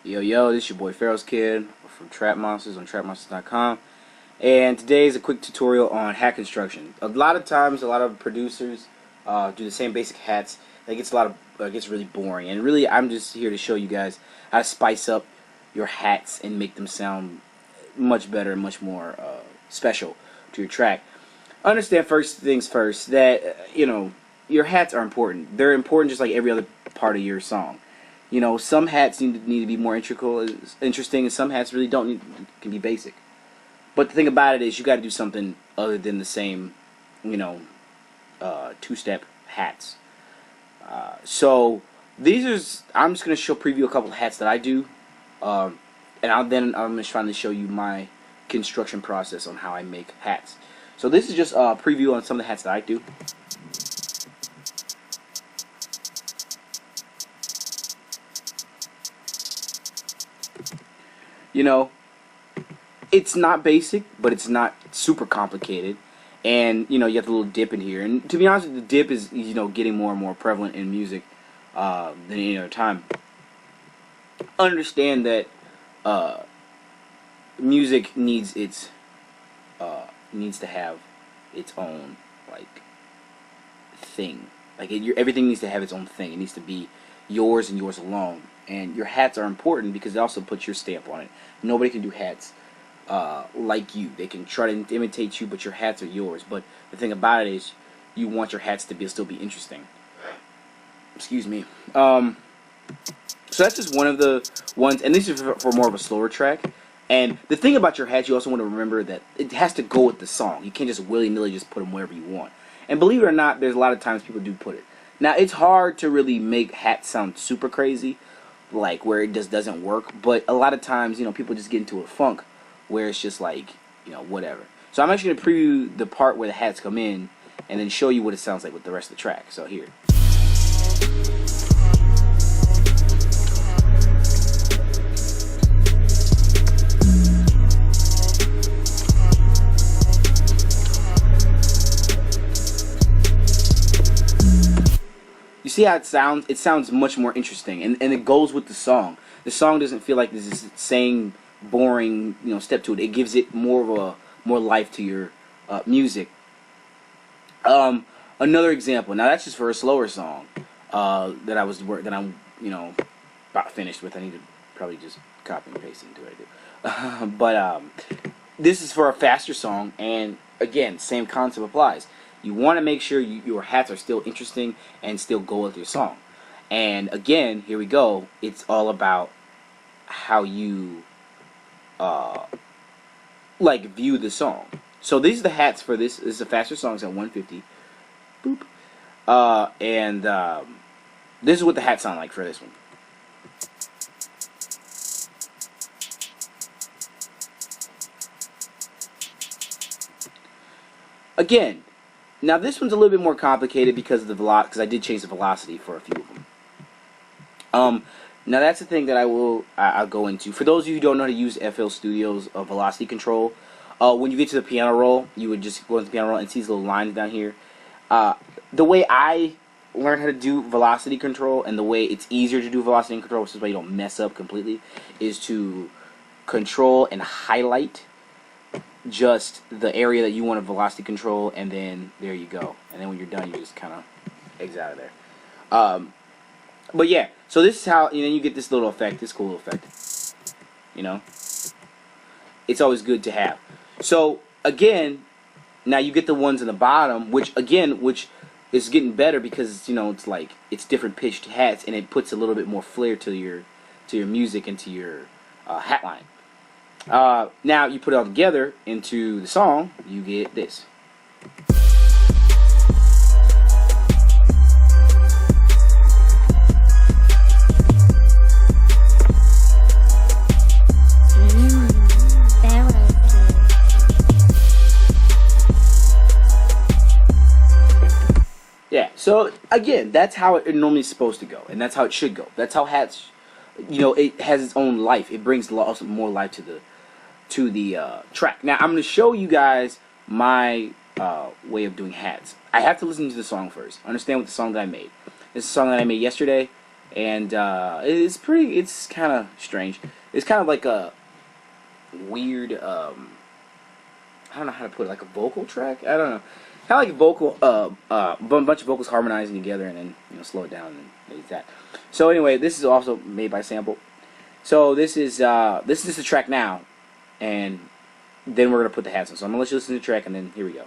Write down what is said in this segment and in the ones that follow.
Yo, this is your boy Pharaoh Kid from Trap Monsters on trapmonsters.com, and today is a quick tutorial on hat construction. A lot of times, a lot of producers do the same basic hats. It gets gets really boring, and really, I'm just here to show you guys how to spice up your hats and make them sound much better and much more special to your track. Understand first things first that your hats are important. They're important just like every other part of your song. Some hats need to be more interesting, and some hats really don't can be basic. But the thing about it is, you got to do something other than the same, two-step hats. So I'm just gonna preview a couple of hats that I do, and I'm just trying to show you my construction process on how I make hats. So this is just a preview on some of the hats that I do. It's not basic, but it's not super complicated, and you have the little dip in here. And to be honest, the dip is getting more and more prevalent in music than any other time. Understand that music needs to have its own thing. Everything needs to have its own thing. It needs to be yours and yours alone. And your hats are important because it also puts your stamp on it. Nobody can do hats like you. They can try to imitate you, but your hats are yours. But the thing about it is, you want your hats to still be interesting. Excuse me. So that's just one of the ones, and this is for more of a slower track. And the thing about your hats, you also want to remember that it has to go with the song. You can't just willy-nilly just put them wherever you want. And believe it or not, there's a lot of times people do put it. Now, it's hard to really make hats sound super crazy, where it just doesn't work, but a lot of times, people just get into a funk where it's just whatever. So I'm actually going to preview the part where the hats come in and then show you what it sounds like with the rest of the track. So here. You see how it sounds? It sounds much more interesting, and it goes with the song. The song doesn't feel like this is saying boring, step to it. It gives it more life to your music. Another example. Now that's just for a slower song that I'm about finished with. I need to probably just copy and paste into it. But this is for a faster song, and again, same concept applies. You want to make sure your hats are still interesting and still go with your song. And again, here we go. It's all about how you view the song. So these are the hats for this. This is a faster song. It's at 150. Boop. This is what the hats sound like for this one. Again. Now this one's a little bit more complicated because of the because I did change the velocity for a few of them. Now that's the thing that I'll go into. For those of you who don't know how to use FL Studio's velocity control, when you get to the piano roll, you would just go into the piano roll and see these little lines down here. The way I learned how to do velocity control, and the way it's easier to do velocity control, which is why you don't mess up completely, is to control and highlight just the area that you want to velocity control, and then there you go. And then when you're done, you just kind of exit out of there. But yeah, so this is how you get this little effect, this cool effect. It's always good to have. So again, now you get the ones in the bottom, which is getting better because it's different pitched hats, and it puts a little bit more flair to your music and to your hat line. Now you put it all together into the song, you get this. Yeah, so again, that's how it normally is supposed to go, and that's how it should go. That's how hats, it has its own life. It brings more life to to the track. Now I'm going to show you guys my way of doing hats. I have to listen to the song first. Understand what the song that I made. This is a song that I made yesterday, and it's kind of strange. It's kind of like a weird, I don't know how to put it, like a vocal track? I don't know. Kind of like a vocal, a bunch of vocals harmonizing together, and then slow it down and maybe that. So anyway, this is also made by sample. So this is just the track now, and then we're gonna put the hats on. So I'm gonna let you listen to the track, and then here we go.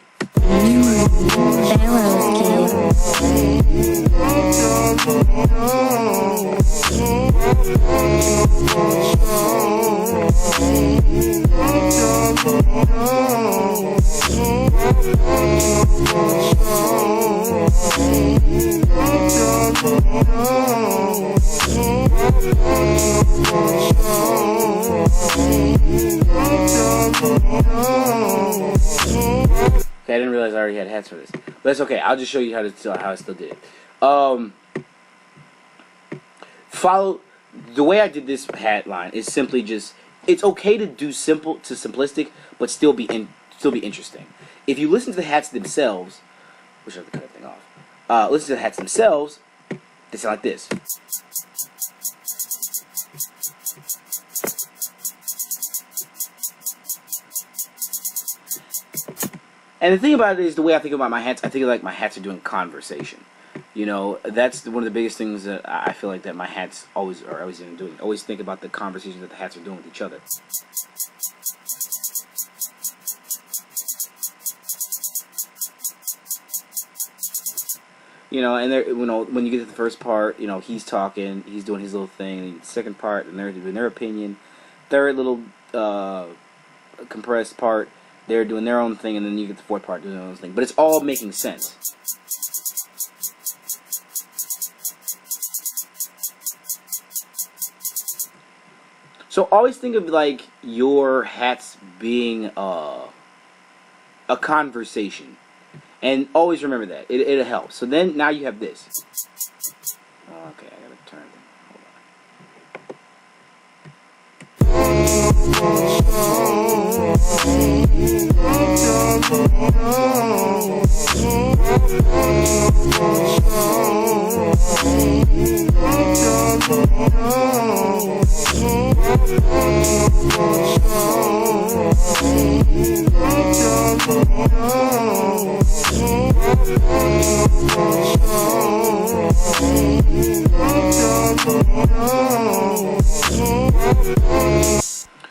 Okay, I didn't realize I already had hats for this, but that's okay. I'll just show you how I still did it. Follow the way I did this hat line is simply just, it's okay to do simple to simplistic, but still be interesting. If you listen to the hats themselves, which I have to cut everything off, listen to the hats themselves, they sound like this. And the thing about it is, the way I think about my hats, I think like my hats are doing conversation. That's one of the biggest things that I feel like that my hats always doing. Always think about the conversations that the hats are doing with each other. And when you get to the first part, he's talking, he's doing his little thing. And the second part, and they're doing their opinion. Third little compressed part, they're doing their own thing, and then you get the fourth part doing their own thing. But it's all making sense. So always think of like your hats being a conversation, and always remember that it'll help. So then now you have this. Okay, I gotta turn it.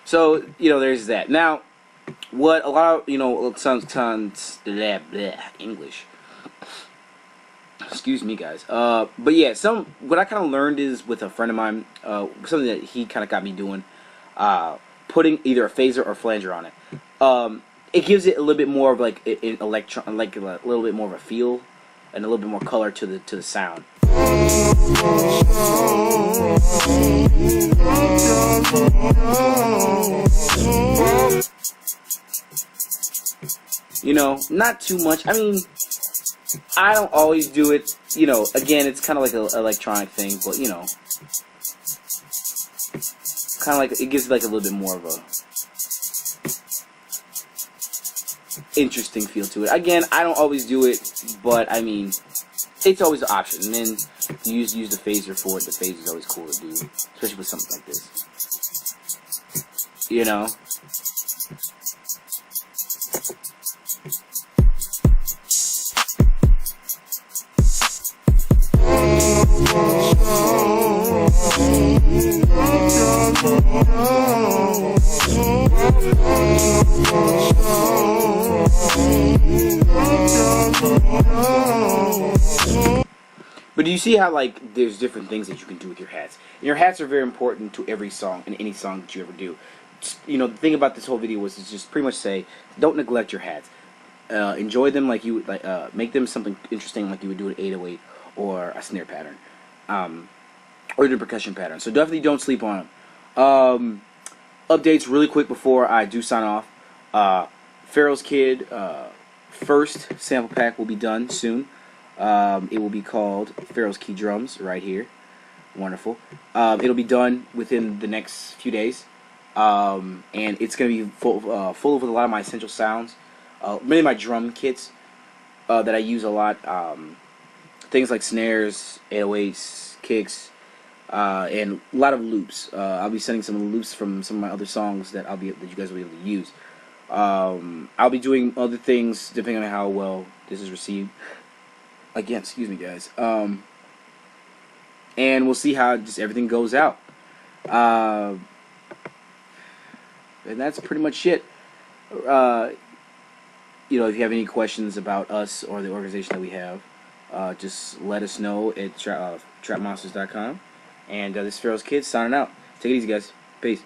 So, there's that. Now, what a lot of, sometimes, English. Excuse me, guys. But yeah, what I kind of learned is with a friend of mine, something that he kind of got me doing, putting either a phaser or flanger on it. It gives it a little bit more of like an electron, like a little bit more of a feel, and a little bit more color to the sound. Not too much. I mean, I don't always do it. Again, it's kind of like an electronic thing, but kind of like it gives like a little bit more of a interesting feel to it. Again, I don't always do it, but I mean, it's always an option. And then you use the phaser for it. The phaser is always cool to do, especially with something like this. But do you see how like there's different things that you can do with your hats? And your hats are very important to every song and any song that you ever do. The thing about this whole video was to just pretty much say, don't neglect your hats. Enjoy them like you would, like make them something interesting like you would do an 808 or a snare pattern, or the percussion pattern. So definitely don't sleep on them. Updates really quick before I do sign off. Pharaoh Kid first sample pack will be done soon. It will be called Pharaoh Kid Drums right here. Wonderful. It'll be done within the next few days. And it's gonna be full of a lot of my essential sounds, many of my drum kits that I use a lot. Things like snares, 808s, kicks, and a lot of loops. I'll be sending some of the loops from some of my other songs that that you guys will be able to use. I'll be doing other things depending on how well this is received. Again, excuse me, guys. And we'll see how just everything goes out. And that's pretty much it. If you have any questions about us or the organization that we have, just let us know at trapmonsters.com. And this is Pharaoh Kid signing out. Take it easy, guys. Peace.